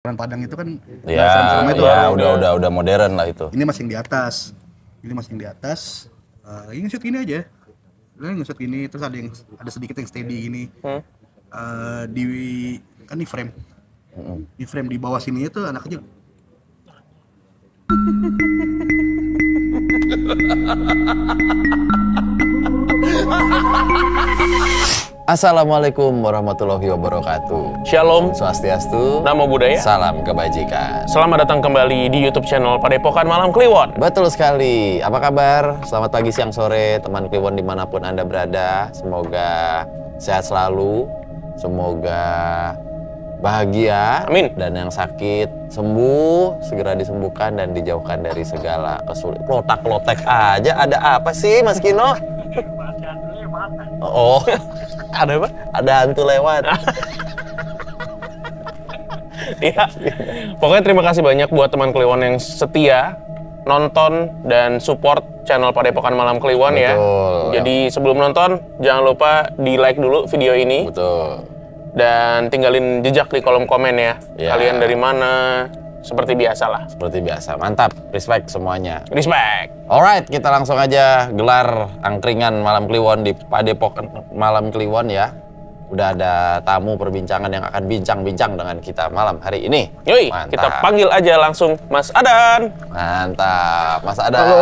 restoran Padang itu kan ya, itu ya udah modern lah itu. Ini masih yang di atas. Ini nge-shoot gini aja. Ini nge-shoot gini, terus ada sedikit yang steady gini. Di frame. Di frame di bawah sini itu anak kecil. Assalamualaikum warahmatullahi wabarakatuh. Shalom, Swastiastu, Namo Buddhaya. salam kebajikan. Selamat datang kembali di YouTube channel Padepokan Malam Kliwon. Betul sekali. Apa kabar? Selamat pagi, siang, sore, teman Kliwon dimanapun Anda berada. Semoga sehat selalu, semoga bahagia. Amin. Dan yang sakit sembuh, segera disembuhkan dan dijauhkan dari segala kesulitan. Klotak-klotek aja. Ada apa sih, Mas Kino? Oh, Ada apa? ada hantu lewat. Iya. Pokoknya terima kasih banyak buat teman Kliwon yang setia nonton dan support channel Padepokan Malam Kliwon ya. Betul. Jadi sebelum nonton jangan lupa di like dulu video ini. Betul. Dan tinggalin jejak di kolom komen ya. Ya. Kalian dari mana? Seperti biasa lah. Seperti biasa, mantap, respect semuanya. Respect. Alright, kita langsung aja gelar angkringan Malam Kliwon di Padepokan Malam Kliwon ya. Udah ada tamu perbincangan yang akan bincang-bincang dengan kita malam hari ini. Yoi, mantap. kita panggil aja langsung Mas Adan. Mantap, Mas Adan. Halo.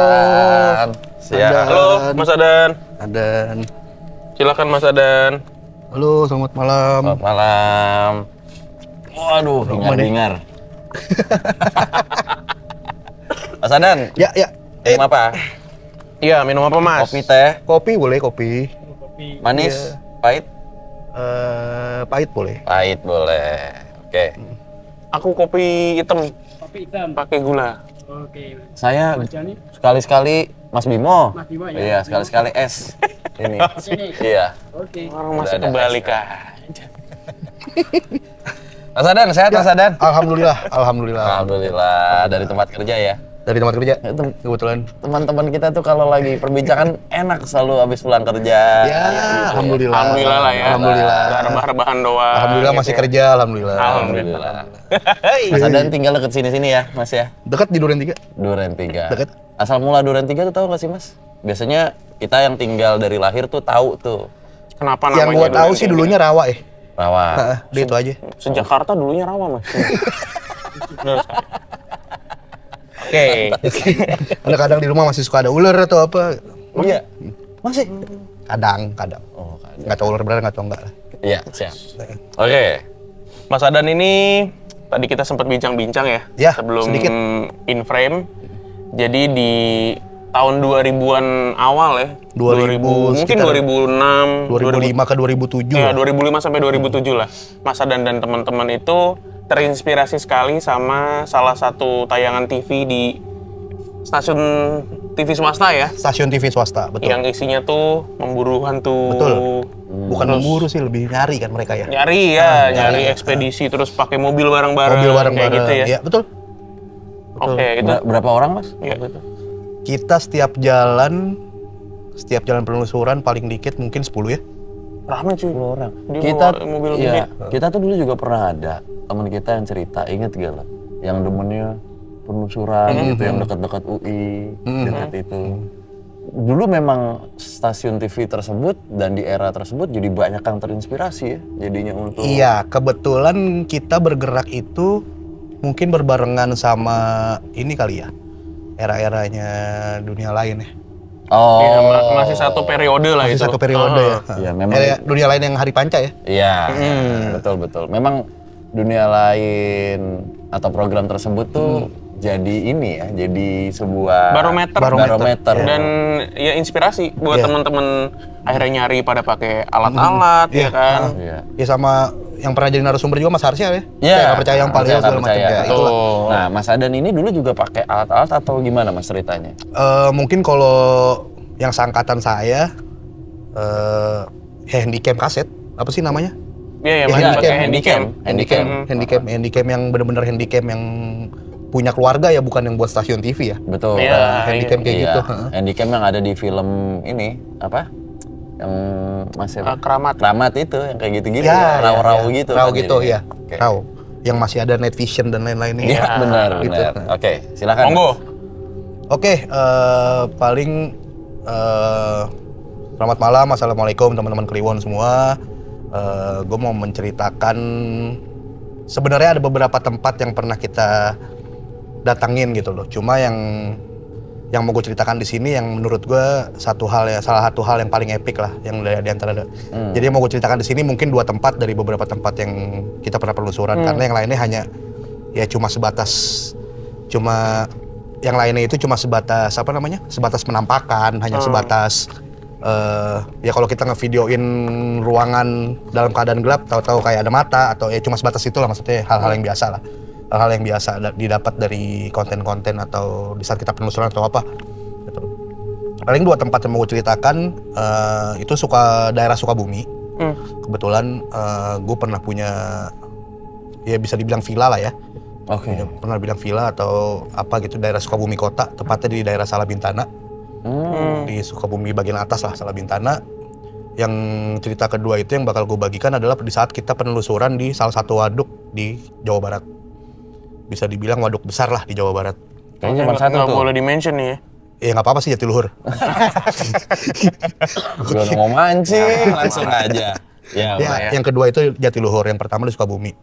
Siap. Halo, Mas Adan. Adan. Silakan Mas Adan. Halo, selamat malam. Selamat malam. Waduh, hingar-hingar. Mas Adan, Ya. minum apa? Iya, minum apa Mas? Kopi, teh, Kopi boleh, kopi. manis, pahit? Pahit boleh. Pahit boleh. Oke. Aku kopi hitam Kopi hitam. pakai gula. Oke. Saya Mas Jani, sekali-sekali Mas Bimo. Mas Bimo ya. Iya, sekali-sekali es. Ini. Sini. Iya. Oke. Orang Udah masih ada kebalik es. aja. Mas Adan, sehat Mas Adan? Alhamdulillah. Alhamdulillah, dari tempat kerja ya. Dari tempat kerja. Kebetulan teman-teman kita tuh kalau lagi perbincangan enak selalu habis pulang kerja. Ya, alhamdulillah. Alhamdulillah lah ya. Alhamdulillah. Nggak rebah-rebahan doang. Alhamdulillah gitu masih ya. kerja, alhamdulillah. Alhamdulillah. Mas Adan tinggal deket sini-sini ya, Mas ya? Dekat di Duren 3. Duren 3. Deket. Asal mula Duren 3 tuh tahu nggak sih, Mas? Biasanya kita yang tinggal dari lahir tuh tahu tuh. Kenapa namanya? Yang gua tahu sih Duren dulunya Rawa Rawa. Dia itu aja. tiga? Sejakarta dulunya rawa Mas. Oke. Kadang-kadang di rumah masih suka ada ular atau apa. Oh iya. Masih? Kadang. Oh, kan. Nggak tahu ular beneran nggak tahu enggak lah. Iya, siap. Oke. Mas Adan ini tadi kita sempat bincang-bincang ya, Ya, sebelum sedikit. in frame. Jadi di tahun 2000-an awal ya. 2000 mungkin sekitar 2006, 2005 ke 2007. Ya, 2005 sampai 2007 lah. Mas Adan dan teman-teman itu terinspirasi sekali sama salah satu tayangan TV di stasiun TV swasta ya. Stasiun TV swasta, betul. Yang isinya tuh memburu hantu. Betul. Bukan memburu sih, lebih nyari kan mereka ya. Nyari ya, nyari ekspedisi terus pakai mobil bareng-bareng. Mobil kayak bareng-bareng. gitu ya. Iya, betul. Oke, itu. Berapa orang, Mas? Iya. Kita setiap jalan penelusuran paling dikit mungkin 10 ya. Rame cuy. 10 orang. Dia Kita bawa mobil iya, gede. kita tuh dulu juga pernah ada teman kita yang cerita, inget gak lah? Yang demennya penelusuran gitu, yang dekat-dekat UI, dekat itu. Dulu memang stasiun TV tersebut dan di era tersebut jadi banyak yang terinspirasi ya, jadinya untuk. Iya, kebetulan kita bergerak itu mungkin berbarengan sama ini kali ya. Era-eranya dunia lain ya. Oh. Iya, masih satu periode lah Masih itu. satu periode ya. Iya, memang. Dunia lain yang Hari Panca ya. Iya, betul. Memang dunia lain atau program tersebut tuh jadi ini ya, jadi sebuah Barometer. Dan ya inspirasi buat Iya. teman-teman akhirnya nyari pada pakai alat-alat ya kan. Iya. Ya sama yang pernah jadi narasumber juga Mas Harsya ya. Iya. Saya nggak percaya yang paling Percaya, segala macam percaya. ya. Itulah. Nah, Mas Adan ini dulu juga pakai alat-alat atau gimana Mas ceritanya? Mungkin kalau yang seangkatan saya handycam kaset, apa sih namanya? Iya, Ya, masih pakai handycam. handycam. Handycam yang benar-benar handycam yang punya keluarga ya, bukan yang buat stasiun TV ya. Betul. Iya, Handycam kayak Iya. gitu. Handycam yang ada di film ini apa? Yang masih Keramat. Keramat itu yang kayak gitu-gitu Ya, ya, raw-raw ya. gitu. Raw kan gitu jadinya. ya. Oke. Raw. yang masih ada night vision dan lain-lainnya. Iya, benar. Oke, silakan. Monggo. Oke, paling selamat malam, assalamualaikum teman-teman Kliwon semua. Gue mau menceritakan sebenarnya ada beberapa tempat yang pernah kita datangin gitu loh. Cuma yang mau gue ceritakan di sini yang menurut gue salah satu hal yang paling epic lah yang di antara. Jadi yang mau gue ceritakan di sini mungkin 2 tempat dari beberapa tempat yang kita pernah penelusuran karena yang lainnya hanya ya cuma yang lainnya itu cuma sebatas sebatas penampakan, hanya sebatas ya kalau kita ngevideoin ruangan dalam keadaan gelap tahu-tahu kayak ada mata atau ya cuma sebatas itulah, maksudnya hal-hal yang biasa lah. Hal-hal yang biasa didapat dari konten-konten atau di saat kita penelusuran atau apa gitu. Paling 2 tempat yang mau gue ceritakan itu daerah Sukabumi. Kebetulan gue pernah punya ya bisa dibilang villa lah ya. Oke. Pernah bilang villa atau apa gitu, daerah Sukabumi kota, tepatnya di daerah Salabintana. Di Sukabumi bagian atas lah, Salabintana. Yang cerita kedua itu yang bakal gue bagikan adalah di saat kita penelusuran di salah satu waduk di Jawa Barat. Bisa dibilang waduk besar lah di Jawa Barat. Kayaknya cuma satu nggak tuh. boleh di-mention nih ya. Ya nggak apa-apa sih, Jatiluhur. Gue mau mancing, langsung aja. Ya, Yang kedua itu Jatiluhur, yang pertama di Sukabumi.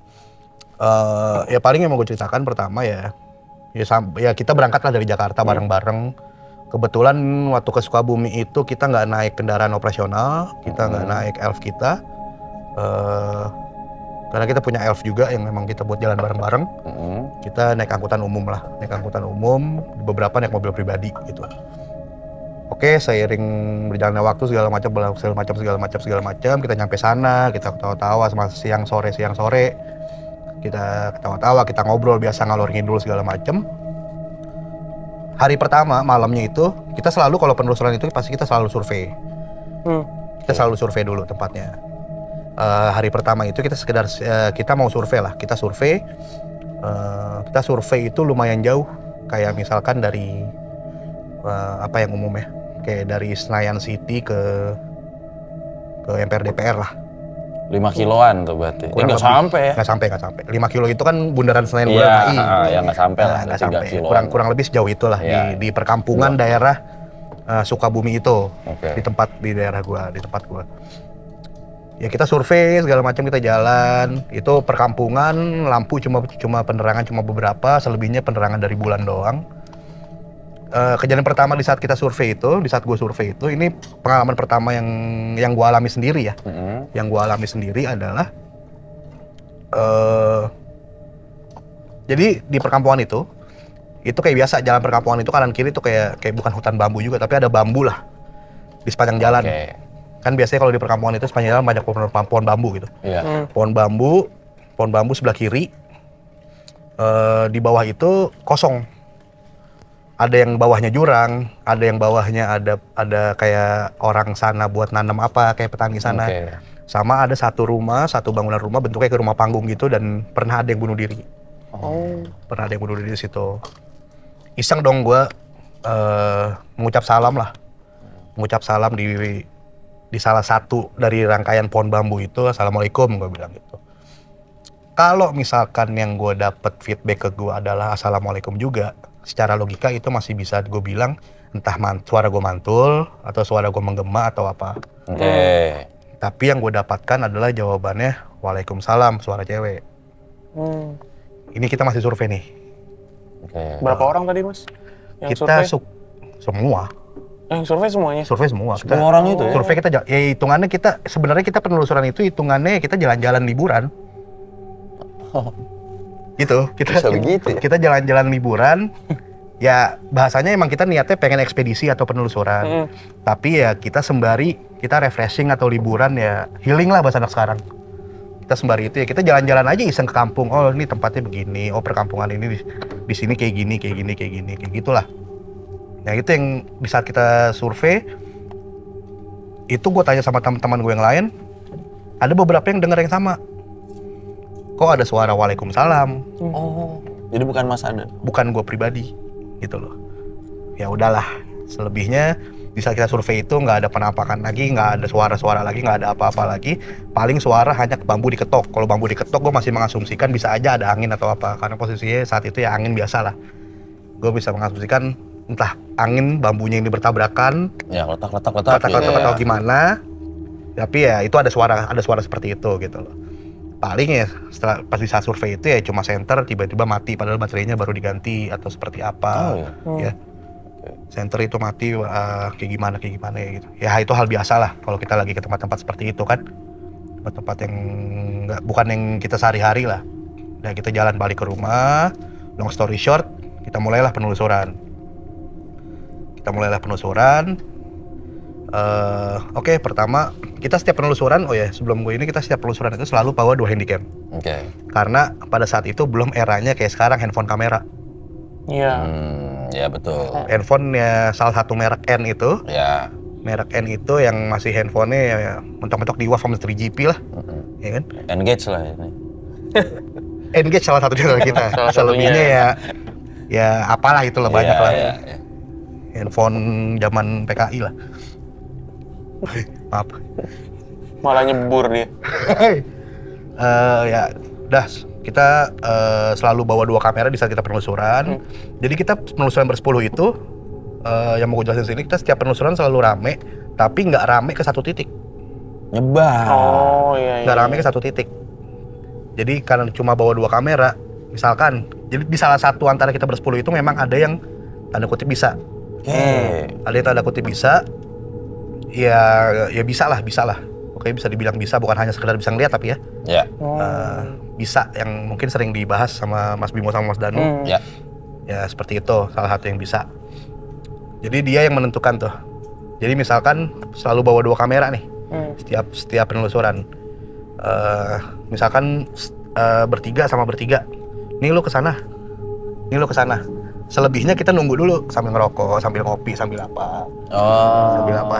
Ya paling yang mau gue ceritakan pertama ya kita berangkat lah dari Jakarta bareng-bareng. Kebetulan waktu ke Sukabumi itu kita nggak naik kendaraan operasional, kita nggak naik elf kita. Karena kita punya elf juga yang memang kita buat jalan bareng-bareng. Kita naik angkutan umum lah, beberapa naik mobil pribadi gitu. Oke, seiring berjalannya waktu segala macam, kita nyampe sana, kita ketawa-tawa sama siang sore. Kita ketawa-tawa, kita ngobrol biasa ngalor ngidul segala macam. Hari pertama malamnya itu kita selalu kalau penelusuran itu pasti kita selalu survei. Kita selalu survei dulu tempatnya. Hari pertama itu kita sekedar kita mau survei lah, kita survei itu lumayan jauh, kayak misalkan dari apa yang umum ya, kayak dari Senayan City ke MPR DPR lah. 5 kiloan tuh berarti. Nggak sampai ya? Nggak sampai. 5 kilo itu kan bundaran Senayan Iya, Bundaran AI. ya nggak sampai lah. Nggak 3 sampai. kiloan. Kurang lebih sejauh itulah di perkampungan daerah Sukabumi itu. Oke. Di tempat gua. Ya kita survei segala macam, kita jalan. Itu perkampungan, lampu cuma penerangan cuma beberapa, selebihnya penerangan dari bulan doang. Kejadian pertama di saat gue survei itu, ini pengalaman pertama yang gue alami sendiri ya. Yang gue alami sendiri adalah jadi di perkampungan itu kayak biasa, jalan perkampungan itu kanan kiri itu kayak bukan hutan bambu juga, tapi ada bambu lah di sepanjang jalan. Kan biasanya kalau di perkampungan itu sepanjang jalan banyak pohon bambu gitu. Pohon bambu sebelah kiri, di bawah itu kosong. Ada yang bawahnya jurang, ada yang bawahnya ada kayak orang sana buat nanam apa, kayak petani sana. Sama ada satu bangunan rumah bentuknya kayak rumah panggung gitu, dan pernah ada yang bunuh diri. Pernah ada yang bunuh diri di situ. Iseng dong gue mengucap salam di salah satu dari rangkaian pohon bambu itu. Assalamualaikum, gue bilang gitu. Kalau misalkan yang gue dapet feedback ke gue adalah assalamualaikum juga, secara logika itu masih bisa gue bilang entah suara gue mantul atau suara gue menggema atau apa. Tapi yang gue dapatkan adalah jawabannya waalaikumsalam, suara cewek. Ini kita masih survei nih. Berapa orang tadi mas? Yang kita semua. Survei semuanya? Survei semua. Semua orang itu ya? Survei kita, ya hitungannya sebenarnya kita penelusuran itu hitungannya kita jalan-jalan liburan. Gitu, kita jalan-jalan liburan. Ya bahasanya emang kita niatnya pengen ekspedisi atau penelusuran. Tapi ya kita sembari kita refreshing atau liburan, ya healing lah bahasa anak sekarang. Kita sembari itu ya kita jalan-jalan aja iseng ke kampung. Oh ini tempatnya begini, oh perkampungan ini di sini kayak gini, kayak gitulah. Nah itu yang di saat kita survei itu gue tanya sama teman-teman gue yang lain, ada beberapa yang denger yang sama. Kok ada suara waalaikumsalam? Jadi bukan Mas Adan? Bukan gue pribadi, gitu loh. Ya udahlah, selebihnya Di saat kita survei itu nggak ada penampakan lagi, nggak ada suara-suara lagi, nggak ada apa-apa lagi. Paling suara hanya bambu diketok. Kalau bambu diketok, gue masih mengasumsikan bisa aja ada angin atau apa. Karena posisinya saat itu ya angin biasa lah. Gue bisa mengasumsikan entah angin bambunya ini bertabrakan, ya letak atau gimana. Tapi ya itu ada suara seperti itu gitu loh. Paling ya setelah pas bisa survei itu ya cuma senter tiba-tiba mati padahal baterainya baru diganti atau seperti apa. Ya. Senter itu mati kayak gimana ya gitu. Ya itu hal biasa lah kalau kita lagi ke tempat-tempat seperti itu kan. Tempat-tempat yang bukan yang kita sehari-hari lah. Dan kita jalan balik ke rumah. Long story short, kita mulailah penelusuran. Oke, pertama kita setiap penelusuran, sebelum gue ini kita setiap penelusuran itu selalu bawa 2 handycam. Karena pada saat itu belum eranya kayak sekarang handphone kamera. Iya. Ya betul. Handphone ya salah satu merek N itu. Ya. Merek N itu yang masih handphonenya ya mentok-mentok di WAV sama 3GP lah. Ya kan? Engage lah ini. Engage salah satu dari kita. Selebihnya ya apalah itulah banyak lah. Ya. Handphone zaman PKI lah. Maaf. Malah nyebur dia. Ya udah kita selalu bawa 2 kamera di saat kita penelusuran. Jadi kita penelusuran bersepuluh itu yang mau gue jelasin sini, kita setiap penelusuran selalu rame, tapi nggak rame ke satu titik. Nyebar. Nggak rame ke satu titik. Jadi karena cuma bawa 2 kamera, misalkan, jadi di salah satu antara kita bersepuluh itu memang ada yang tanda kutip bisa. Ada yang tanda kutip bisa. Ya bisa lah. Oke, bisa dibilang bisa, bukan hanya sekedar bisa ngeliat tapi ya. Ya. Bisa yang mungkin sering dibahas sama Mas Bimo sama Mas Danu. Ya. Ya seperti itu, salah satu yang bisa. Jadi dia yang menentukan tuh. Jadi misalkan selalu bawa 2 kamera nih. Setiap penelusuran. Misalkan bertiga sama bertiga. Nih lu kesana. Selebihnya kita nunggu dulu sambil ngerokok, sambil ngopi, sambil apa.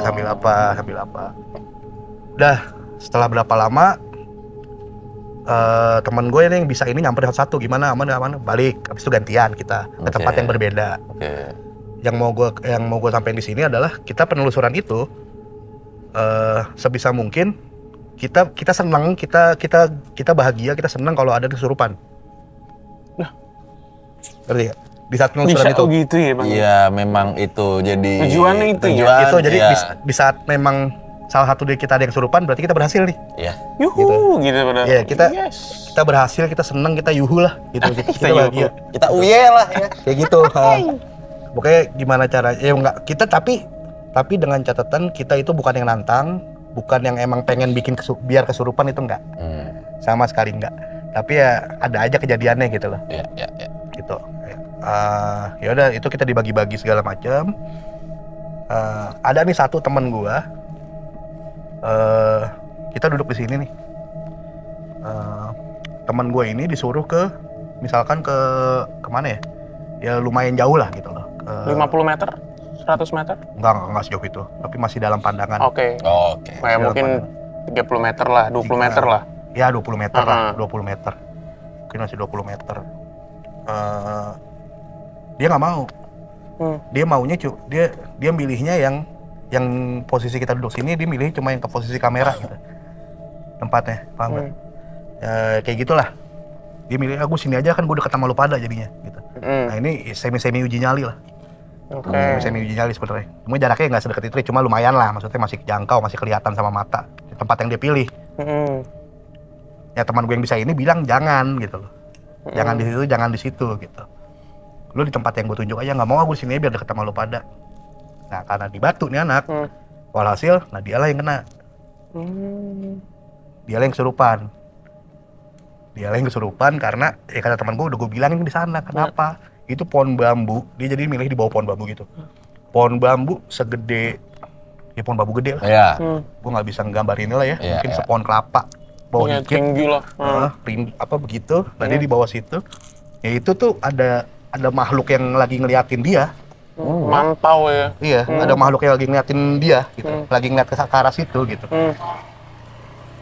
Sambil apa. Udah, setelah berapa lama teman gue ini yang bisa ini nyamperin satu gimana aman balik, habis itu gantian kita ke tempat yang berbeda. Yang mau gue sampaikan di sini adalah kita penelusuran itu sebisa mungkin kita senang, kita bahagia, kita senang kalau ada kesurupan. Ngerti gak? Di saat penelusuran itu. Gitu ya Bang? Iya, memang itu jadi tujuannya itu itu jadi di saat memang salah satu dari kita ada yang kesurupan, berarti kita berhasil nih. Iya. Yuhu gitu benar. Iya, kita berhasil, kita seneng, kita yuhu lah gitu. Kita bahagia. Kita uye lah ya. Kayak gitu. Pokoknya gimana caranya? Ya enggak, kita tapi dengan catatan kita itu bukan yang nantang, bukan yang emang pengen bikin biar kesurupan, itu enggak. Sama sekali enggak. Tapi ya ada aja kejadiannya gitu loh. Iya. Gitu. Ya udah, itu kita dibagi-bagi segala macam. Ada nih satu teman gua. Kita duduk di sini nih. Teman gue ini disuruh misalkan ke kemana ya? Ya lumayan jauh lah gitu loh. 50 meter? 100 meter? Enggak sejauh itu, tapi masih dalam pandangan. Oke. Kayak mungkin 30 meter lah, 20 meter lah. Ya 20 meter lah, 20 meter. Mungkin masih 20 meter. Dia nggak mau. Dia maunya dia milihnya yang posisi kita duduk sini, dia milih cuma yang ke posisi kamera gitu. Tempatnya, paham nggak? Kayak gitulah. Dia milih, aku sini aja kan gue deket sama lu pada jadinya gitu. Nah ini semi uji nyali lah. Semi uji nyali sebenarnya. Cuma jaraknya nggak sedekat itu, cuma lumayan lah. Maksudnya masih jangkau, masih kelihatan sama mata. Di tempat yang dia pilih. Ya teman gue yang bisa ini bilang jangan gitu loh. Jangan di situ gitu. Lu di tempat yang gue tunjuk aja, nggak mau aku sini biar deket sama lu pada. Nah karena dibatu nih anak, walhasil, nah dialah yang kena. Dialah yang kesurupan karena ya kata teman gue udah gue bilangin di sana. Kenapa? Itu pohon bambu, dia jadi milih di bawah pohon bambu gitu. Pohon bambu segede, ya pohon bambu gede lah. Gue nggak bisa nggambarin lah ya, mungkin sepohon kelapa. Bawah dikit, tinggi lah. Apa begitu? Nah dia di bawah situ. Ya itu tuh ada makhluk yang lagi ngeliatin dia. Mantau ya. Iya, ada makhluk yang lagi ngeliatin dia gitu. Lagi ngeliat ke arah situ gitu.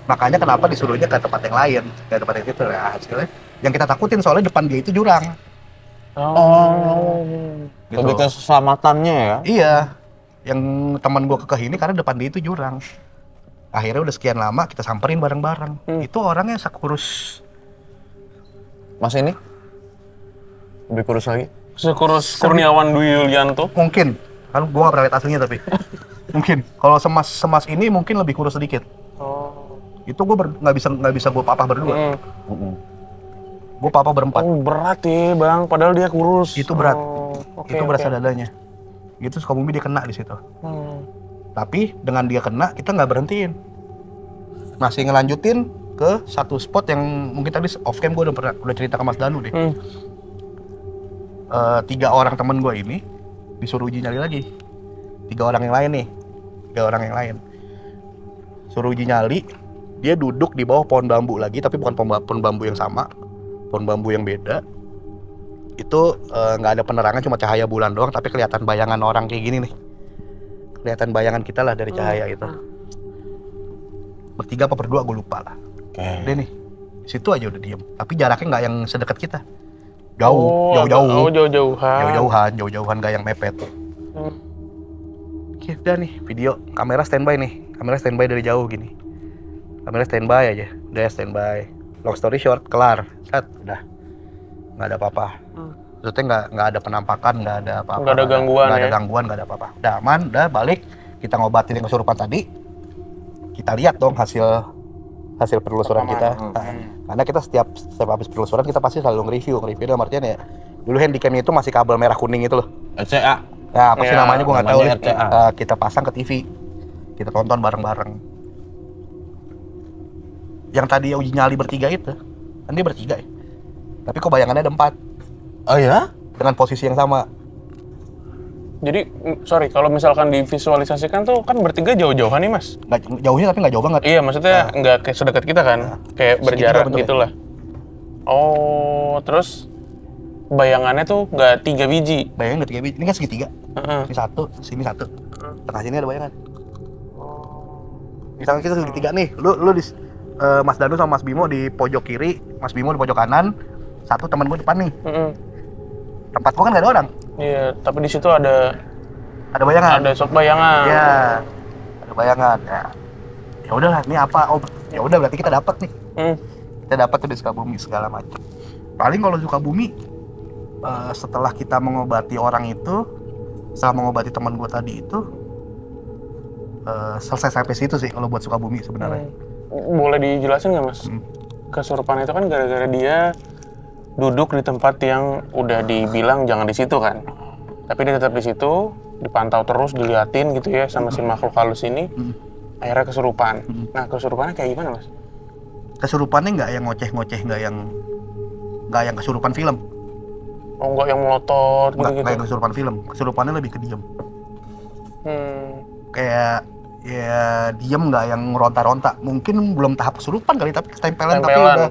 Makanya kenapa disuruhnya ke tempat yang lain, ke tempat yang itu. Nah, hasilnya yang kita takutin soalnya depan dia itu jurang. Gitu. Lebih ke keselamatannya ya? Iya. yang teman gue kekeh ini karena depan dia itu jurang. Akhirnya udah sekian lama kita samperin bareng-bareng. Itu orangnya sekurus Mas ini? Lebih kurus lagi? Sekurus Kurniawan Dwi Yulianto? mungkin. Kan gue gak pernah lihat aslinya tapi. Mungkin. Kalau semas ini mungkin lebih kurus sedikit. Oh. Itu gue nggak bisa gue papah berdua. Gue papah berempat. Oh, berat ya bang, padahal dia kurus. Itu berat. Okay, itu berasa dadanya. Gitu Sukabumi dia kena di situ. Tapi dengan dia kena kita nggak berhentiin. Masih ngelanjutin ke satu spot yang mungkin tadi off cam gue udah cerita ke Mas Danu deh. 3 orang temen gue ini disuruh uji nyali lagi. 3 orang yang lain nih. 3 orang yang lain. Suruh uji nyali, dia duduk di bawah pohon bambu lagi, tapi bukan pohon bambu yang sama, pohon bambu yang beda. Itu nggak ada penerangan, cuma cahaya bulan doang, tapi kelihatan bayangan orang kayak gini nih. Kelihatan bayangan kita lah dari cahaya itu. Bertiga apa berdua gue lupa lah. Udah nih, situ aja udah diem. Tapi jaraknya nggak yang sedekat kita. Jauh-jauhan, nggak yang mepet. Oke, udah nih, video, kamera standby nih. Kamera standby dari jauh gini. Kamera standby aja, udah standby. Long story short, kelar. Set, udah. Nggak ada apa-apa. Maksudnya nggak ada penampakan, nggak ada apa-apa. Nggak ada gangguan, nggak ada gangguan, nggak ada apa-apa. Udah aman, udah balik. Kita ngobatin yang kesurupan tadi. Kita lihat dong hasil penelusuran kita. Karena kita setiap habis penelusuran kita pasti selalu nge-review dalam artian ya. Dulu handycamnya itu masih kabel merah kuning itu loh. RCA. Ya, apa sih namanya gue nggak tahu. Kita pasang ke TV. Kita tonton bareng-bareng. Yang tadi uji nyali bertiga itu, kan dia bertiga ya. Tapi kok bayangannya ada 4. Oh ya? Dengan posisi yang sama. Jadi, sorry, kalau misalkan divisualisasikan tuh kan bertiga jauh-jauhan nih mas? Jauhnya tapi nggak jauh banget. Iya, maksudnya nggak kayak sedekat kita kan? Kayak berjarak gitulah. Oh, terus bayangannya tuh nggak 3 biji? Bayangan nggak 3 biji, ini kan segitiga. Ini 1, sini 1. Tengah sini ada bayangan. Misalnya kita segitiga nih, lu di Mas Danu sama Mas Bimo di pojok kiri, Mas Bimo di pojok kanan, 1 teman gue depan nih. Tempat gua kan nggak ada orang. Iya, tapi di situ ada bayangan. Ada sok bayangan. Iya, ada bayangan. Ya udahlah, ini apa? Oh, ya udah berarti kita dapat nih. Kita dapat tuh di Sukabumi segala macam. Paling kalau Sukabumi, setelah kita mengobati orang itu, setelah mengobati teman gua tadi itu, selesai sampai situ sih kalau buat Sukabumi sebenarnya. Boleh dijelasin nggak mas? Kesurupan itu kan gara-gara dia duduk di tempat yang udah dibilang jangan di situ kan, tapi dia tetap di situ, dipantau terus, diliatin gitu ya sama si makhluk halus ini, akhirnya kesurupan. Nah kesurupannya kayak gimana mas? Kesurupannya nggak yang ngoceh-ngoceh, nggak yang kesurupan film. Oh nggak yang melotot gitu-gitu? Nggak yang kesurupan film, kesurupannya lebih ke diem. Kayak ya diem, nggak yang ronta-ronta. Mungkin belum tahap kesurupan kali, tapi ketempelan. Tapi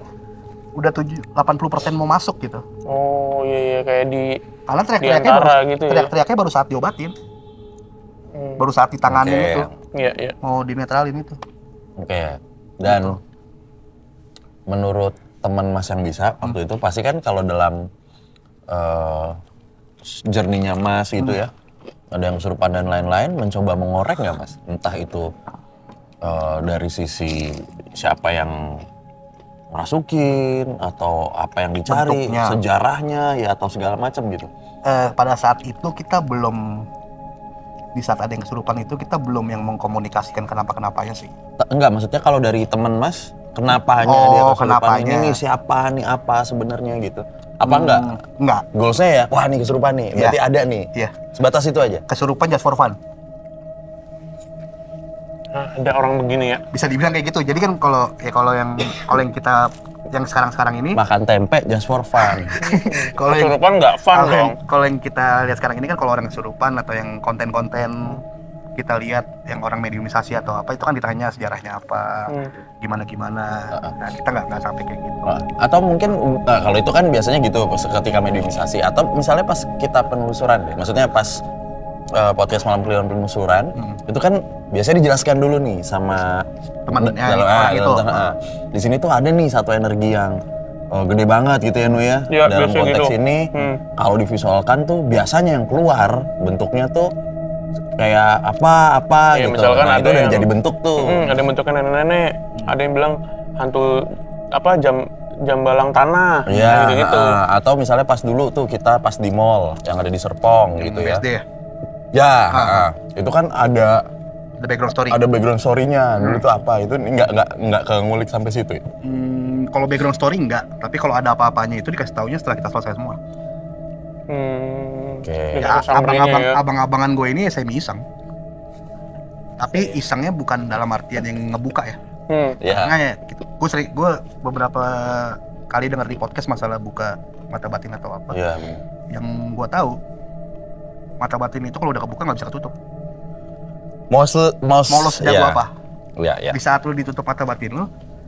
udah 80% mau masuk gitu. Oh iya kayak di karena teriak-teriaknya gitu teriak-teriaknya baru saat diobatin. Baru saat ditanganin itu. Iya. Mau dinetralin itu. Oke. Dan menurut teman Mas yang bisa waktu itu pasti kan kalau dalam journey-nya Mas gitu ya. Ada yang kesurupan dan lain-lain, mencoba mengorek nggak Mas? Entah itu dari sisi siapa yang merasukin atau apa yang dicari, bentuknya, sejarahnya ya atau segala macam gitu. Pada saat itu kita belum, di saat ada yang kesurupan itu kita belum yang mengkomunikasikan kenapa-kenapanya sih. Enggak, maksudnya kalau dari temen Mas, kenapanya dia kesurupan, ini siapa nih, apa sebenarnya gitu. Apa enggak? Goalsnya ya, wah nih kesurupan nih, berarti ada nih. Iya. Sebatas itu aja? Kesurupan just for fun. Ada orang begini ya? Bisa dibilang kayak gitu. Jadi kan kalau yang kita yang sekarang ini makan tempe just for fun. Kalau kesurupan nggak fun dong. Kalau yang kita lihat sekarang ini kan kalau orang kesurupan atau yang konten-konten kita lihat yang orang mediumisasi atau apa itu kan ditanya sejarahnya apa, gimana. Nah kita nggak sampai kayak gitu. Atau mungkin kalau itu kan biasanya gitu ketika mediumisasi atau misalnya pas kita penelusuran deh. Maksudnya pas podcast Malam Kliwon Penelusuran itu kan biasanya dijelaskan dulu nih sama temannya orang itu. Di sini tuh ada nih satu energi yang gede banget gitu ya Nu ya. Dalam konteks gitu. Ini kalau divisualkan tuh biasanya yang keluar bentuknya tuh kayak apa Ya, gitu. misalkan Nah, ada itu udah yang- jadi bentuk tuh. Ada yang bentuknya nenek-nenek, ada yang bilang hantu jam balang tanah, Iya, gitu-gitu. atau misalnya pas dulu tuh kita pas di mall yang ada di Serpong gitu ya. BSD ya? Ya, itu kan ada background story. ada background story-nya. Dulu tuh apa? Itu nggak ke ngulik sampai situ ya. Kalau background story enggak, tapi kalau ada apa-apanya itu dikasih taunya setelah kita selesai semua. Oke. Ya, Sambrenya ya. abang-abangan gue ini semi iseng. Tapi isengnya bukan dalam artian yang ngebuka ya. Ya. Karena ya gitu. Gue beberapa kali dengar di podcast masalah buka mata batin atau apa. Iya. Yang gue tahu mata batin itu kalau udah kebuka nggak bisa ketutup. Molos jago ya. apa? Ya. Di saat lu ditutup mata batin lu,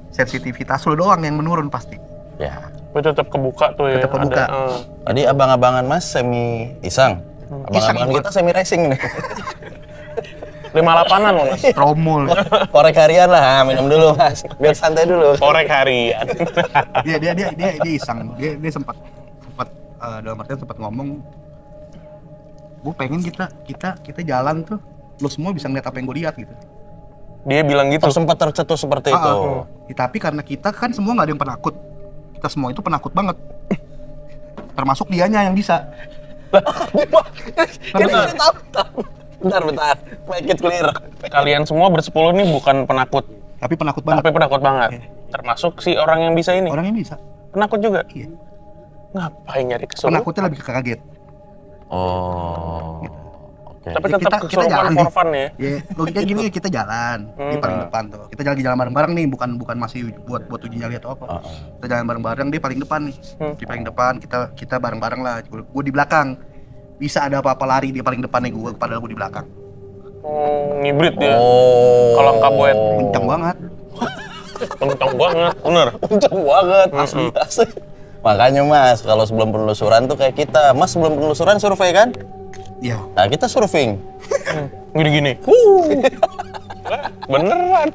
sensitivitas lu doang yang menurun pasti. Ya. Tapi tetap kebuka tuh ya. Tetap kebuka. Tadi abang-abangan Mas semi iseng. Abang-abangan Iseng, kita semi racing nih. 58-an loh Mas. Tromol. Korek harian lah, minum dulu Mas. Biar santai dulu. Korek harian. dia iseng. Dia sempat dalam artian sempat ngomong, gue pengen kita jalan tuh, lo semua bisa ngeliat apa yang gue lihat gitu. Dia bilang gitu. Sempat tercetus seperti itu. Ya, tapi karena kita kan semua nggak ada yang penakut, kita semua itu penakut banget, termasuk dianya yang bisa. Kita tahu. Bentar. Make it clear. Kalian semua bersepuluh nih bukan penakut, Tapi penakut banget. tapi penakut banget. Termasuk si orang yang bisa ini. Orang yang bisa. Penakut juga. Iya. Ngapain nyari kesurupan? Penakutnya lebih ke kaget. Oh. Oke. Tapi Ya, tetap kita kesurupan jalan for nih. fun ya. Ya, logikanya gini, kita jalan di paling depan tuh. Kita jalan bareng-bareng nih, bukan masih buat uji nyali atau apa. Kita jalan bareng-bareng, dia paling depan nih. Di paling depan, kita bareng-bareng lah. Gue di belakang. Bisa ada apa-apa lari dia paling depan nih, gue padahal gue di belakang. Ngibrit dia. Oh. Kalau angka buat Kencang banget. kencang banget, bener. Kenceng banget, asli. Makanya Mas, kalau sebelum penelusuran tuh kayak kita. Mas sebelum penelusuran survei kan? Iya. Nah kita surfing. Gini-gini. Beneran.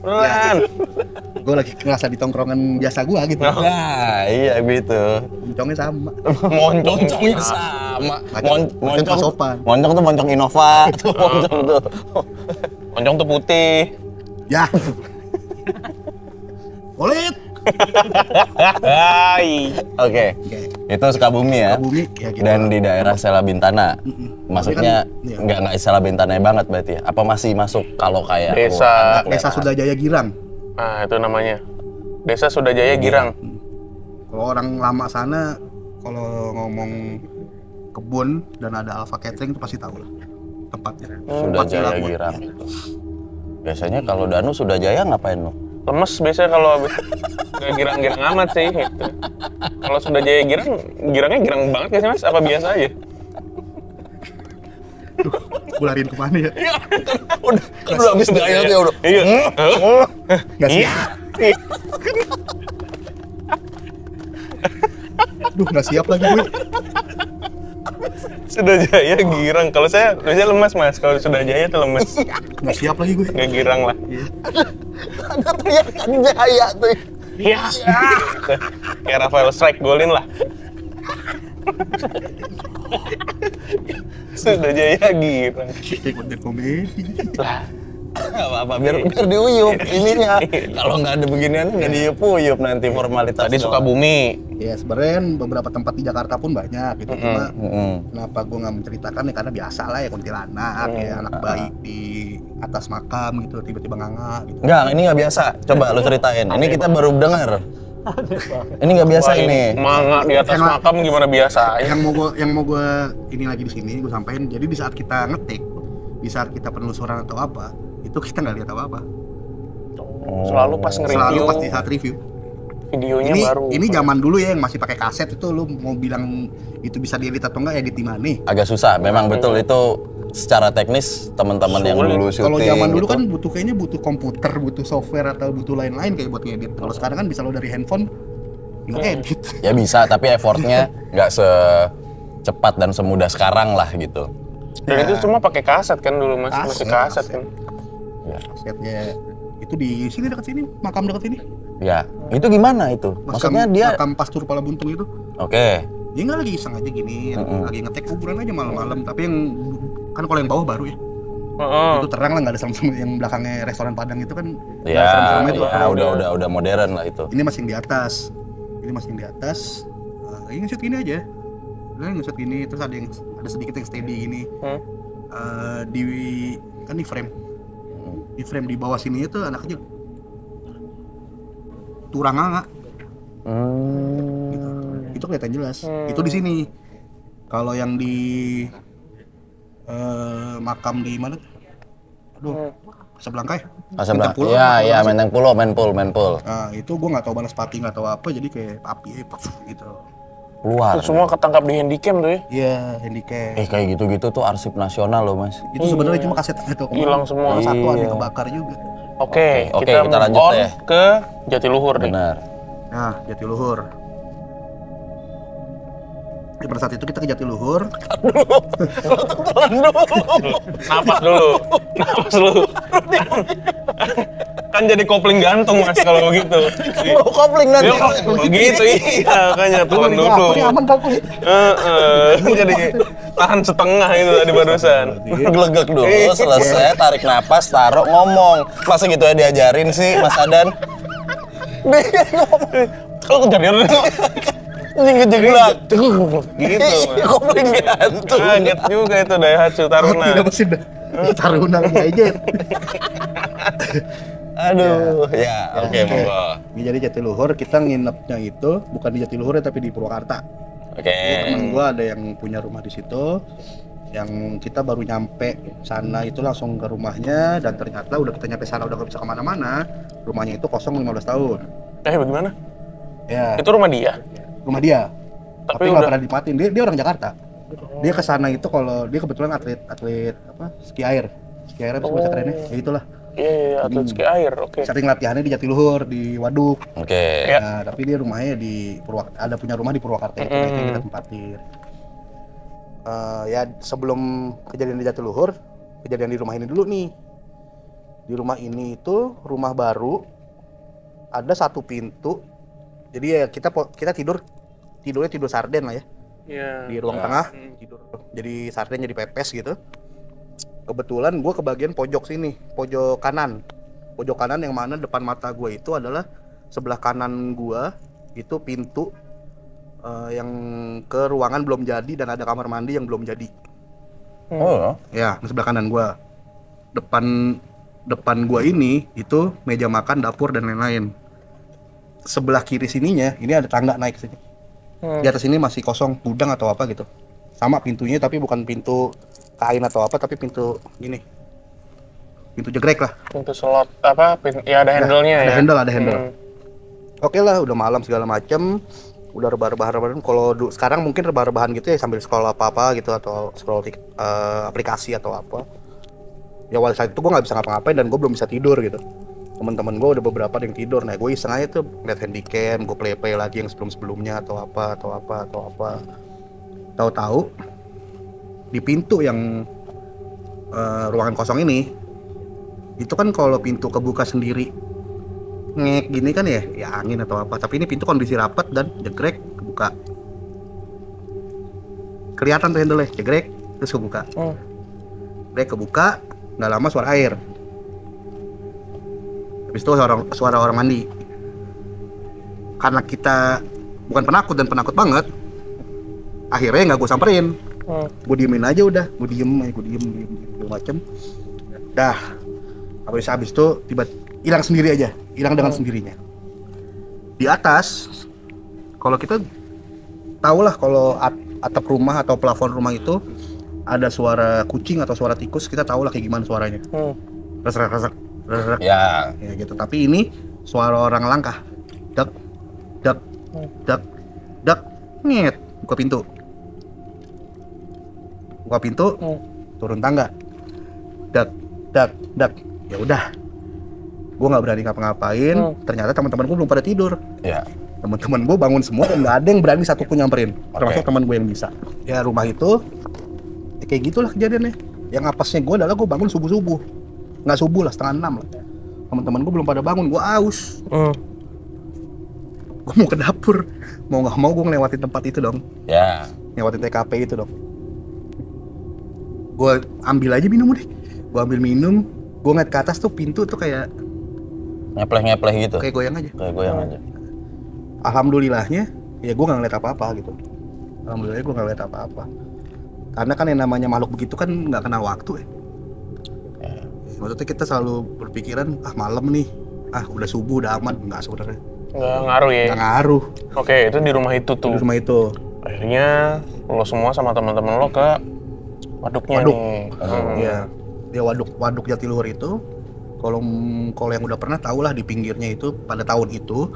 Beneran. Gue lagi ngerasa di tongkrongan biasa gue gitu. Nah iya gitu. Moncongnya sama. Moncongnya sama. Moncong sopan. Moncong tuh moncong Innova. Tuh moncong tuh. Moncong tuh putih. Ya. Kulit. Hai. Oke. Itu Sukabumi ya. Sukabumi, ya gitu. Dan di daerah Sela Bintana. Maksudnya Tapi kan, nggak Sela Bintana banget berarti ya? Apa masih masuk kalau kayak Desa. Desa Sudajaya Girang. Nah, itu namanya. Desa Sudajaya Girang. Kalau orang lama sana, kalau ngomong kebun dan ada Alpha Catering itu pasti tahu lah tempatnya. Sudah Tempat Jaya Cilaku. Girang itu. Biasanya kalau Danu Sudah Jaya ngapain lo? Lemes biasanya kalau nggak girang-girang amat sih. Gitu. Kalau Sudajaya Girang, girangnya girang banget nggak sih Mas? Apa biasa aja? Gue lariin kemana ya? Udah habis gaya tuh ya udah. Iya. Gak sih? Duh, gak siap lagi gue. Sudajaya girang. Kalau saya biasanya lemes Mas. Kalau Sudajaya tuh lemes. Gak siap lagi gue. Nggak girang lah. Ada teriakan Jaya tuh. Iya. Kayak Rafael Strike golin lah. Sudajaya girang. Kayak konten komedi. Lah. Gak apa-apa, biar diuyup ininya. Kalau nggak ada beginian nggak diuyup nanti formalitas. Tadi Sukabumi. Ya sebenarnya kan beberapa tempat di Jakarta pun banyak gitu. Cuma kenapa gue nggak menceritakan ya karena biasa lah ya kuntilanak, ya anak baik di atas makam gitu tiba-tiba nganga gitu. Enggak, ini nggak biasa. Coba lu ceritain. Ini kita baru dengar. Ini nggak biasa Wah, ini. Manga di atas Yang- makam gimana biasa? Yang mau gue ini lagi di sini gue sampaikan. Jadi di saat kita ngetik, di saat kita penelusuran atau apa, itu kita nggak lihat apa-apa. Selalu pas Selalu nge-review pas di saat review. videonya Ini baru. ini zaman dulu ya yang masih pakai kaset itu lu mau bilang itu bisa diedit atau enggak edit di mana nih? Agak susah. Memang betul itu secara teknis teman-teman yang Sulit. dulu syuting. Kalau zaman dulu gitu. kan kayaknya butuh komputer, butuh software atau butuh lain-lain kayak buat ngedit. Kalau sekarang kan bisa lo dari handphone tinggal edit. Ya bisa, tapi effortnya nggak secepat dan semudah sekarang lah gitu. Dan itu cuma pakai kaset kan dulu Mas, masih kaset kaset. kan. Ya. Kasetnya itu di sini dekat sini, makam dekat sini. Ya, itu gimana itu? Maksudnya dia makam Pastur Pala Buntung itu. oke. Dia nggak lagi iseng aja gini, lagi ngetek kuburan aja malam-malam. Tapi yang kan kalau yang bawah baru ya. Itu terang lah, nggak ada serem-serem. Yang belakangnya restoran Padang itu kan ya, serem-serem itu. Udah modern lah itu. Ini masih di atas. Ini nge-shoot gini aja. Udah nge-shoot gini, terus ada sedikit yang steady gini. Di frame. Di frame di bawah sini itu anak kecil. Turanganga. Gitu. Itu kelihatan jelas. Itu di sini. Kalau yang di makam di mana? Aduh, Casablanca ya? Iya, Menteng Pulo. Nah, itu gua nggak tahu balas papi nggak tahu apa, jadi kayak api gitu. Keluar. Itu semua ketangkap di handycam tuh ya? Iya, handycam. Kayak gitu-gitu tuh arsip nasional loh, Mas. Itu sebenarnya cuma kaset itu. Hilang semua. Satu ada kebakar juga. Oke, kita lanjut on deh ke Jatiluhur deh. Benar. Nah, Jatiluhur. Pada saat itu kita ke Jatiluhur. Napas dulu. Kan jadi kopling gantung Mas kalau begitu. Kopling nanti. Begitu iya, makanya telan dulu. Ini aman kalkuli. Jadi tahan setengah itu tadi barusan. Gelegek dulu, selesai, tarik napas, taruh, ngomong. Masa gitu ya diajarin sih, Mas Adan? Kalau kejadian Jeglak. gitu. Kopling gantung. Kaget juga itu Daihatsu Taruna. Tidak mesin dah. Taruna aja. Aduh, ya oke, monggo. Jadi Jatiluhur kita nginepnya itu bukan di Jatiluhur ya, tapi di Purwakarta. Oke. Temen gua ada yang punya rumah di situ. Yang kita baru nyampe sana itu langsung ke rumahnya, dan ternyata udah kita nyampe sana udah gak bisa kemana-mana. Rumahnya itu kosong 15 tahun. Bagaimana? Ya. Itu rumah dia? Rumah dia. Tapi nggak udah pernah dimatiin. Dia orang Jakarta. Dia ke sana itu kalau dia kebetulan atlet apa? Ski air. Ski air apa sih bahasa kerennya? Ya itulah. Iya, atlet ski air. Oke. Sering latihannya di Jatiluhur, di Waduk. Oke. Nah, tapi dia rumahnya di ada punya rumah di Purwakarta itu yang kita tempatin. Ya sebelum kejadian di Jatiluhur, kejadian di rumah ini dulu nih. Di rumah ini itu rumah baru, ada satu pintu. Jadi ya kita tidurnya tidur sarden lah ya. Iya. Di ruang tengah tidur. Jadi sarden jadi pepes gitu. Kebetulan gue kebagian pojok sini, pojok kanan yang mana depan mata gue itu adalah sebelah kanan gue itu pintu yang ke ruangan belum jadi dan ada kamar mandi yang belum jadi. Oh ya, sebelah kanan gue. Depan gue ini itu meja makan, dapur dan lain-lain. Sebelah kiri sininya ini ada tangga naik sini. Di atas ini masih kosong, gudang atau apa gitu. Sama pintunya tapi bukan pintu kain atau apa, tapi pintu gini. Pintu jegrek lah. Pintu slot apa? Ya ada handle-nya ya. Ada handle. Oke lah, udah malam segala macem. Udah rebahan. Kalau sekarang mungkin rebahan gitu ya sambil scroll apa-apa gitu atau scroll aplikasi atau apa. Ya awal saat itu gue nggak bisa ngapa-ngapain dan gue belum bisa tidur gitu. Teman-teman gue udah beberapa yang tidur. Nah gue iseng aja tuh lihat handycam, gue play lagi yang sebelumnya atau apa. Tahu-tahu di pintu yang ruangan kosong ini, itu kan kalau pintu kebuka sendiri ngek gini kan ya angin atau apa. Tapi ini pintu kondisi rapat dan jegrek kebuka. Kelihatan tuh handle-nya, jegrek terus kebuka. Jegrek kebuka, nggak lama suara air. Habis itu suara orang mandi. Karena kita bukan penakut dan penakut banget, akhirnya nggak gue samperin. Gue diemin aja udah, gue diem macem. Dah, habis itu tiba hilang sendiri aja, hilang dengan sendirinya. Di atas, kalau kita tahu lah kalau atap rumah atau plafon rumah itu ada suara kucing atau suara tikus, kita tahu lah kayak gimana suaranya. Resek. Ya gitu. Tapi ini suara orang langkah. Dak, nyet. Buka pintu, turun tangga, dak. Ya udah, gue nggak berani ngapa-ngapain. Ternyata teman-teman gue belum pada tidur. Ya. Teman-teman gue bangun semua dan nggak ada yang berani satupun nyamperin, termasuk teman gue yang bisa. Ya rumah itu, kayak gitulah kejadiannya. Yang apesnya gue adalah gue bangun subuh, nggak subuh lah, 5:30 lah. Teman-teman gue belum pada bangun, gue aus. gue mau ke dapur, mau nggak mau gue ngelewatin tempat itu dong. Ya. Ngelewatin TKP itu dong. Gue ambil aja minum deh. Gue ambil minum, gue ngeliat ke atas tuh pintu tuh kayak ngepleh gitu. Kayak goyang aja. Kayak goyang aja. Alhamdulillahnya, ya gue nggak ngeliat apa-apa gitu. Alhamdulillah gue nggak ngeliat apa-apa. Karena kan yang namanya makhluk begitu kan nggak kenal waktu ya. Maksudnya kita selalu berpikiran, malam nih, udah subuh, udah aman. Nggak sebenarnya. Nggak ngaruh ya? Nggak ngaruh. Oke, itu di rumah itu tuh. Di rumah itu. Akhirnya lo semua sama teman-teman lo ke waduknya nih. Iya, dia waduk Jatiluhur itu. Kalau yang udah pernah tau lah di pinggirnya itu pada tahun itu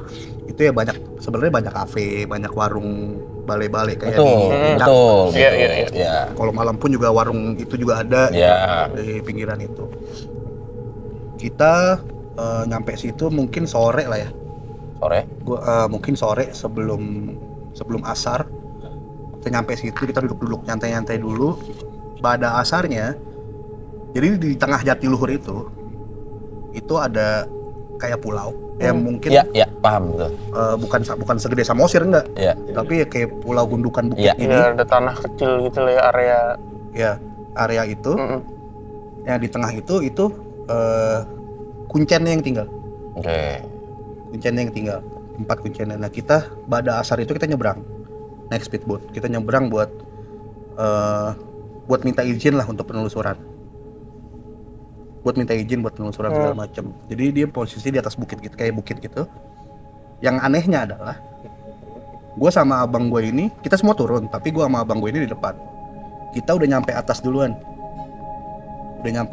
ya sebenarnya banyak kafe, banyak warung balai-balai kayak betul. Iya. Kalau malam pun juga warung itu juga ada di pinggiran itu. Kita nyampe situ mungkin sore lah ya. Sore? Mungkin sore sebelum asar. Kita nyampe situ, kita duduk-duduk nyantai-nyantai dulu. Pada asarnya, jadi di tengah Jatiluhur itu ada kayak pulau yang mungkin paham betul. Bukan segede Samosir enggak. Tapi ya kayak pulau gundukan bukit ini. Iya, ada tanah kecil gitu lah ya, area. Ya, area itu. Yang di tengah itu kuncennya yang tinggal. Oke. Kuncennya yang tinggal. 4 kuncennya. Nah, kita pada asar itu kita nyebrang. Naik speedboat. Kita nyebrang buat minta izin lah untuk penelusuran. Segala macam. Jadi dia posisi di atas bukit gitu, kayak bukit gitu. Yang anehnya adalah gue sama abang gue ini, kita semua turun, tapi gue sama abang gue ini di depan. Kita udah nyampe atas duluan. Udah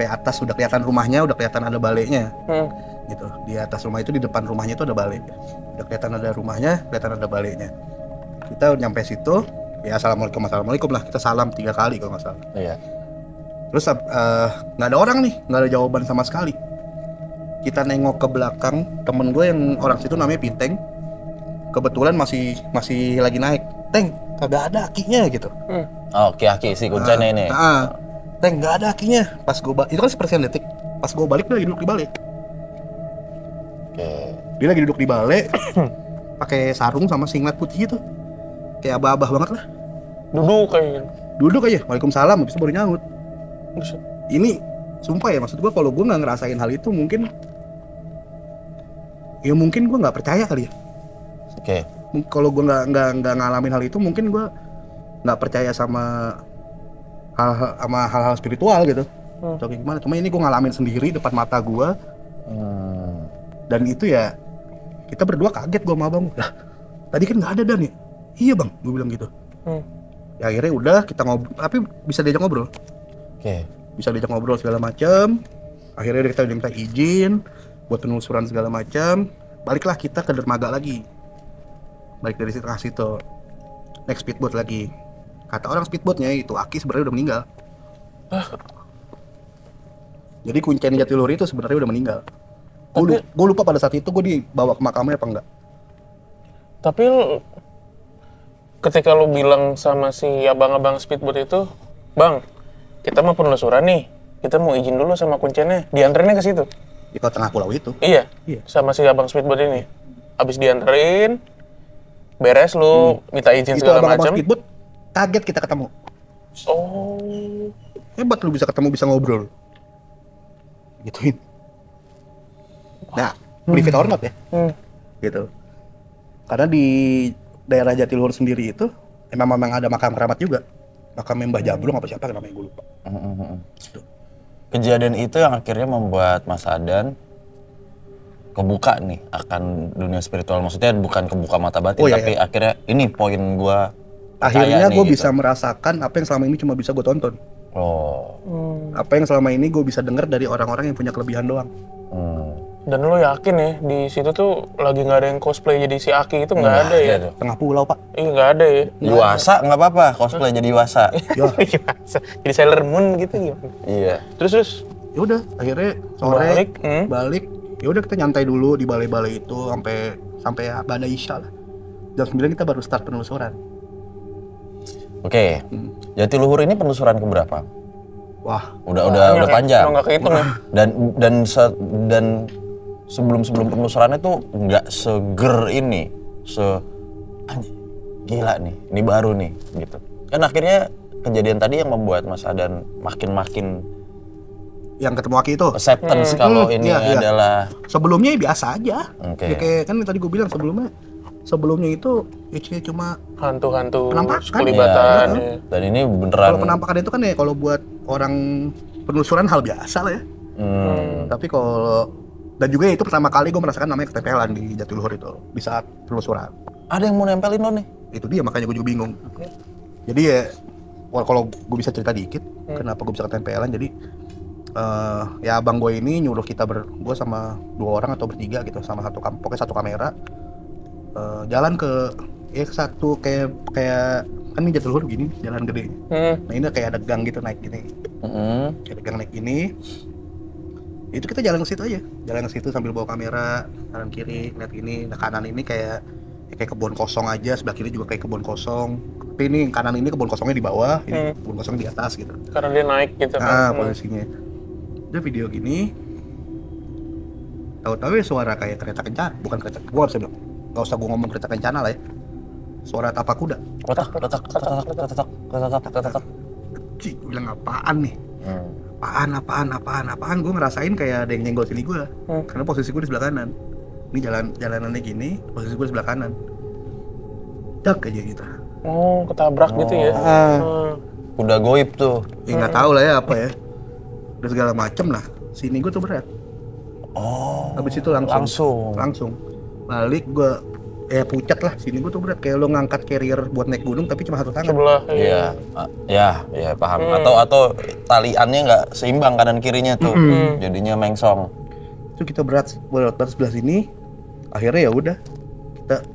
kelihatan rumahnya, udah kelihatan ada baliknya. Gitu. Di atas rumah itu, di depan rumahnya itu ada balik. Udah kelihatan ada rumahnya, kelihatan ada baliknya. Kita nyampe situ, ya assalamualaikum lah. Kita salam 3 kali kalau nggak salah. Iya. Terus nggak ada orang nih, nggak ada jawaban sama sekali. Kita nengok ke belakang, temen gue yang orang situ namanya Pinteng, kebetulan masih lagi naik. Teng, kagak ada akinya gitu. Aki si kuncennya ini. Teng, nggak ada akinya. Pas gue itu kan sepersekian detik. Pas gue balik dia lagi duduk di balik. Dia lagi duduk di balik, pakai sarung sama singlet putih gitu, kayak abah-abah banget lah. Duduk aja. Waalaikumsalam, habis itu baru nyaut. Ini sumpah ya, maksud gue kalau gue nggak ngerasain hal itu mungkin gue nggak percaya kali ya. Kalau gue nggak ngalamin hal itu mungkin gue nggak percaya sama hal-hal spiritual gitu. Atau gimana? Cuma ini gue ngalamin sendiri depan mata gue. Dan itu ya kita berdua kaget, gue sama abang. Lah, tadi kan nggak ada Dan ya? Iya bang, gue bilang gitu. Ya akhirnya udah kita ngobrol, tapi bisa diajak ngobrol. Bisa diajak ngobrol segala macam. Akhirnya kita minta izin buat penelusuran segala macam. Baliklah kita ke dermaga lagi. Balik dari situ. Naik speedboat lagi. Kata orang speedboatnya itu Aki sebenarnya udah meninggal. Jadi kuncen Jatiluhur itu sebenarnya udah meninggal. Gue lupa pada saat itu gue dibawa ke makamnya apa enggak. Tapi ketika lo bilang sama si abang-abang speedboat itu, Bang, kita mau penelusuran nih, kita mau izin dulu sama kuncennya, dianterinnya ke situ. Di tengah pulau itu. Iya. Sama si abang speedboat ini. Abis dianterin, beres lu minta izin segala macam. Itu abang speedboat kaget kita ketemu. Hebat lu bisa ketemu, bisa ngobrol. Gituin. Nah, believe it or not ya. Gitu. Karena di daerah Jatiluhur sendiri itu memang ada makam keramat juga. Makam Mbah Jabrung apa siapa namanya gue lupa. Kejadian itu yang akhirnya membuat Mas Adan kebuka nih akan dunia spiritual. Maksudnya bukan kebuka mata batin, tapi akhirnya ini poin gue. Akhirnya gue bisa merasakan apa yang selama ini cuma bisa gue tonton. Apa yang selama ini gue bisa dengar dari orang-orang yang punya kelebihan doang. Dan lo yakin ya di situ tuh lagi nggak ada yang cosplay jadi si Aki itu nggak ada ya? Tengah pulau pak. Iya nggak ada ya. Yuasa nggak apa-apa, cosplay jadi Yuasa. Jadi Sailor Moon gitu gimana? Iya. Terus. Ya udah akhirnya sore balik. Ya udah kita nyantai dulu di balai-balai itu sampai pada Isya lah. Jam 9 kita baru start penelusuran. Oke. Jatiluhur ini penelusuran keberapa? Wah, udah panjang. Nggak kehitung ya. Dan sebelum penelusurannya tuh nggak seger ini gila nih, ini baru nih gitu. Kan akhirnya kejadian tadi yang membuat Mas Adan makin yang ketemu Aki itu acceptance kalau ini adalah sebelumnya biasa aja. Okay. Ya kayak kan tadi gue bilang sebelumnya itu ya cuma hantu-hantu penampakan, kelibatan. Ya. Dan ini beneran. Kalau penampakan itu kan ya kalau buat orang penelusuran hal biasa lah ya. Tapi kalau dan juga itu pertama kali gue merasakan namanya ketempelan di Jatiluhur itu di saat penelusuran. Ada yang mau nempelin lo nih? Itu dia makanya gue juga bingung. Jadi ya kalau gue bisa cerita dikit kenapa gue bisa ketempelan. Jadi ya abang gue ini nyuruh kita gue sama 2 orang atau bertiga gitu sama pokoknya satu kamera jalan ke satu kayak kan ini Jatiluhur gini jalan gede. Nah ini kayak ada gang gitu naik gini. Kayak ada gang naik gini. Itu kita jalan ke situ sambil bawa kamera kanan kiri lihat ini. Nah kanan ini kayak kebun kosong aja, sebelah kiri juga kayak kebun kosong. Tapi ini kanan ini kebun kosongnya di bawah, ini kebun kosongnya di atas gitu. Karena dia naik gitu kan. Posisinya. Udah video gini. Tahu-tahu ya suara kayak kereta kencana, bukan kereta. Gua harus bilang, nggak usah gua ngomong kereta kencana lah ya. Suara tapak kuda. Retak. Cik, gua bilang apaan nih? Apaan? Gue ngerasain kayak ada yang nyenggol sini gue. Karena posisi gue di sebelah kanan. Ini jalanannya gini, posisi gue di sebelah kanan. Dak aja gitu. Oh, ketabrak gitu ya. Udah goib tuh. Ya nggak tahu lah ya apa ya. Udah segala macem lah. Sini gue tuh berat. Habis itu langsung. Balik gue pucat lah. Sini gue tuh berat. Kayak lo ngangkat carrier buat naik gunung tapi cuma satu tangan. Sebelah. Iya paham. Atau taliannya nggak seimbang kanan kirinya tuh. Jadinya mengsong. Itu kita berat sebelah sini. Akhirnya ya udah.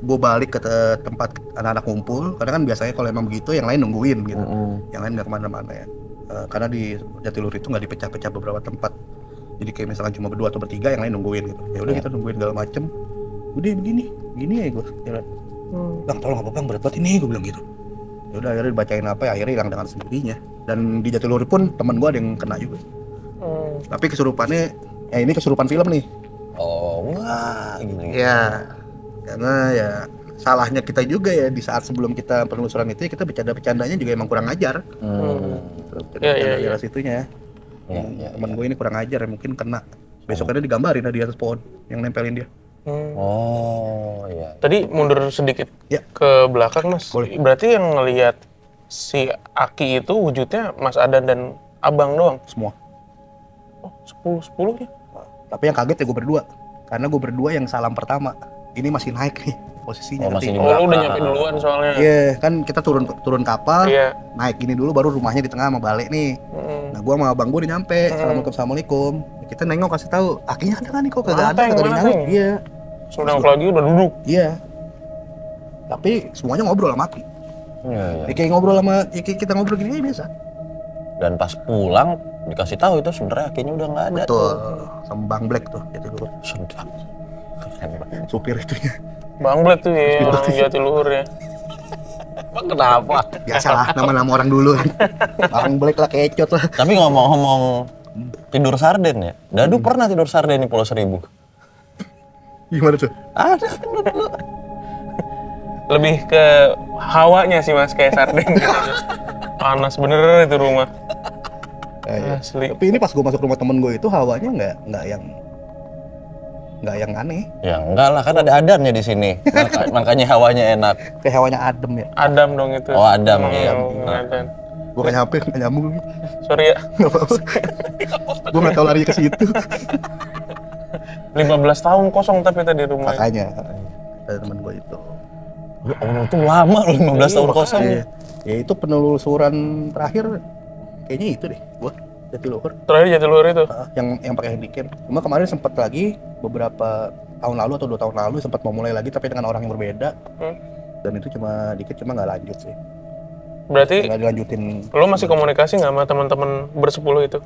Gue balik ke tempat anak-anak ngumpul. Karena kan biasanya kalau emang begitu yang lain nungguin gitu. Yang lain nggak kemana-mana ya. Karena di Jatiluhur itu nggak dipecah-pecah beberapa tempat. Jadi kayak misalkan cuma berdua atau bertiga yang lain nungguin gitu. Ya udah kita nungguin segala macem. Udah begini ya gue jalan. Bang tolong apa bang berat banget ini gue bilang gitu. Ya udah akhirnya dibacain apa ya akhirnya hilang dengan sendirinya. Dan di Jatiluhur pun teman gue ada yang kena juga. Tapi kesurupannya ini kesurupan film nih. Oh wah gini. Ya karena ya salahnya kita juga ya di saat sebelum kita penelusuran itu ya kita bercandanya juga emang kurang ajar. Iya situnya. Temen gue ini kurang ajar ya mungkin kena. Besoknya digambarin di atas pohon yang nempelin dia. Oh iya. Tadi mundur sedikit ke belakang Mas. Boleh. Berarti yang ngelihat si Aki itu wujudnya Mas Adan dan Abang doang? Semua. Oh 10 ya? Tapi yang kaget ya gue berdua. Karena gue berdua yang salam pertama. Ini masih naik nih posisinya. Masih lu udah nyampe duluan soalnya. Iya kan kita turun kapal, naik ini dulu baru rumahnya di tengah sama balik nih. Nah gue sama abang gue udah nyampe, assalamualaikum. Kita nengok kasih tahu, Akinya ada kan nih kok kagak ada, kagak nyampe. Iya. Sudah lagi udah duduk. Iya. Tapi semuanya ngobrol sama Aki. Iya. Kayak ngobrol sama, kita ngobrol gini aja biasa. Dan pas pulang dikasih tahu itu sebenarnya Akinya udah nggak ada. Betul. Sama Bang Black tuh Jatiluhur. Sedap. Supir itunya. Bang Black tuh ya orang Jatiluhur ya. Emang kenapa? Biasalah nama-nama orang dulu kan. Bang Black lah kecot lah. Tapi ngomong-ngomong tidur sarden ya. Dadu pernah tidur sarden di Pulau Seribu. Gimana tuh? Ada. Lebih ke hawanya sih Mas kayak sarden gitu. Panas bener itu rumah. Asli. Tapi ini pas gue masuk rumah temen gue itu hawanya nggak yang aneh. Ya enggak lah kan ada Adannya di sini. Makanya hawanya enak. Kayak hawanya adem ya. Adam dong itu. Oh Adam ya. Gue gak nyampe, gak nyambung. Sorry ya. Gak apa-apa. Gue gak tau lari ke situ. 15 tahun kosong tapi tadi rumah. Makanya ada temen gue itu. Oh itu lama loh 15 tahun kosong. Ya itu penelusuran terakhir kayaknya itu deh gue. Jatiluhur. Terakhir Jatiluhur itu? Yang pakai handycam. Cuma kemarin sempat lagi beberapa tahun lalu atau 2 tahun lalu sempat mau mulai lagi tapi dengan orang yang berbeda. Dan itu cuma dikit cuma nggak lanjut sih. Berarti nggak dilanjutin. Lo masih komunikasi nggak sama teman-teman bersepuluh itu?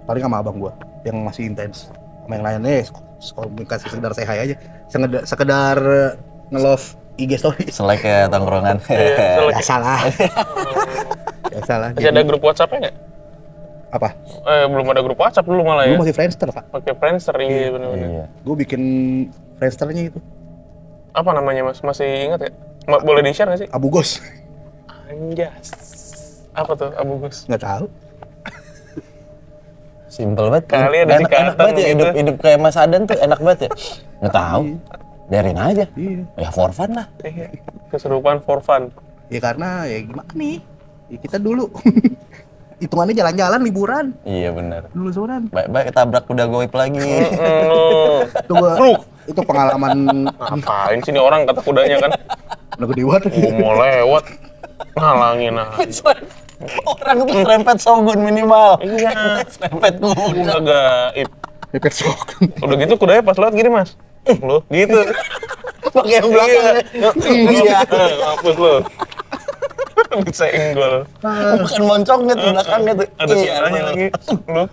Paling sama abang gua yang masih intens. Sama yang lainnya komunikasi sekedar say hi aja. Sekedar nge-love IG story. Selek ya tongkrongan. Ya salah. Ya salah. Masih ada grup WhatsApp-nya nggak? Apa? Belum ada grup WhatsApp dulu malah ya? Dulu masih Friendster, Pak. Pakai Friendster, iya benar-benar. Gue bikin Friendster-nya itu. Apa namanya Mas? Masih ingat ya? Boleh di-share nggak sih? Abu Gos. Anjas. Apa tuh Abu Gus? Nggak tahu. Simpel banget. Kali ada enak banget ya, gitu. hidup kayak Mas Adan tuh enak banget ya. Nggak tahu. Biarin aja. Iya. Ya for fun lah. Iya. Keserupan for fun. Ya karena ya gimana nih? Ya kita dulu hitungannya jalan-jalan liburan. Iya benar. Lusuran. Baik-baik ketabrak kuda goib lagi. Itu gua, itu pengalaman Ngapain sih nih orang kata kudanya kan? udah gede banget. Gua mau lewat. Ngalangin aja. Orang tuh serempet Shogun minimal. Iya. Serempet kuda. Udah gaib. Pepet sok. Udah gitu kudanya pas lewat gini Mas. Lu gitu. Pakai yang belakang. Iya. Hapus lu. Disenggol. Bukan moncongnya tuh belakangnya tuh. Ada suaranya lagi. Lu.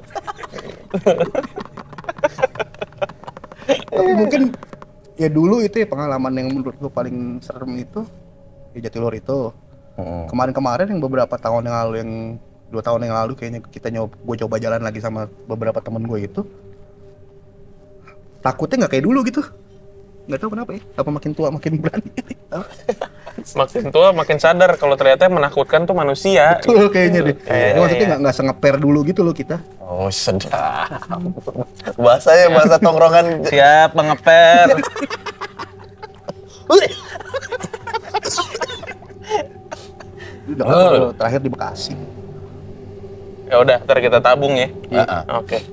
Tapi mungkin ya dulu itu ya pengalaman yang menurut gua paling serem itu ya Jatiluhur itu. Kemarin-kemarin yang beberapa tahun yang lalu, yang 2 tahun yang lalu kayaknya gue coba jalan lagi sama beberapa temen gue itu, takutnya nggak kayak dulu gitu. Nggak tahu kenapa ya, apa makin tua makin berani. Makin tua makin sadar kalau ternyata yang menakutkan tuh manusia. Betul kayaknya deh. Kayaknya Maksudnya ya. nggak sengeper dulu gitu loh kita. Oh sedap. Bahasanya bahasa tongkrongan. Siap mengeper. Terakhir di Bekasi. Ya udah, ntar kita tabung ya. Oke.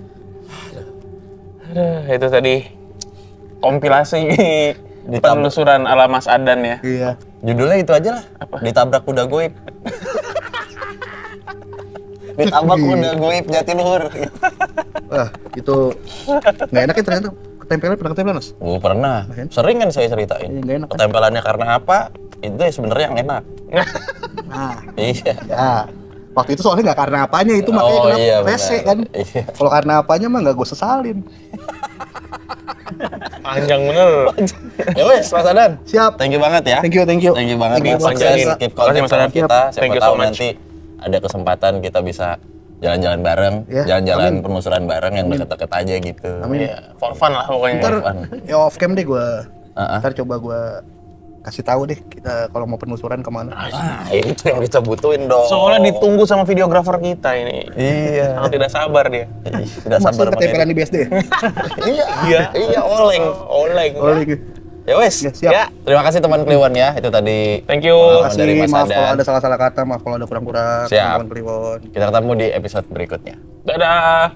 Aduh, itu tadi kompilasi penelusuran ala Mas Adan ya. Iya. Judulnya itu aja lah. Apa? Ditabrak kuda goib. Ditabrak kuda goib Jatiluhur. Wah, itu nggak enak ya ternyata. Ketempelan, pernah ketempelan Mas? Oh pernah. Sering kan saya ceritain. Iya, nggak enak, kan? Ketempelannya karena apa? Itu ya sebenarnya yang enak. Nah, Iya. ya. Waktu itu soalnya nggak karena apanya itu, makanya Oh, kenapa iya, rese benar. kan. Iya. Kalau karena apanya mah nggak gue sesalin. Panjang bener. Ya wes, Mas Adan. Siap. Thank you banget ya. Thank you, thank you. Thank you banget. Thank you, Sukses, panjangin. keep Makasih, kontak Mas sama Adan. kita. Thank Siapa you so tahu much. nanti ada kesempatan kita bisa jalan-jalan bareng, Ya, jalan-jalan amin. penelusuran bareng yang deket-deket aja gitu. Amin. Iya, for fun lah pokoknya. Ntar Fun. ya off cam deh gue. Uh-uh. Ntar coba gue kasih tahu deh kita kalau mau penelusuran kemana. Ah, itu yang kita butuhin dong. Soalnya ditunggu sama videografer kita ini. Iya. Sangat tidak sabar dia. Tidak sabar Masih ketempelan makanya. di BSD. Iya, oleng. Oleng. Ya wes. Ya, siap. Ya, Terima kasih teman Kliwon ya. Itu tadi. thank you. Terima Makasih, dari Mas maaf Adan. kalau ada salah-salah kata, maaf kalau ada kurang-kurang. Siap. Teman-teman Kliwon. Kita ketemu di episode berikutnya. Dadah.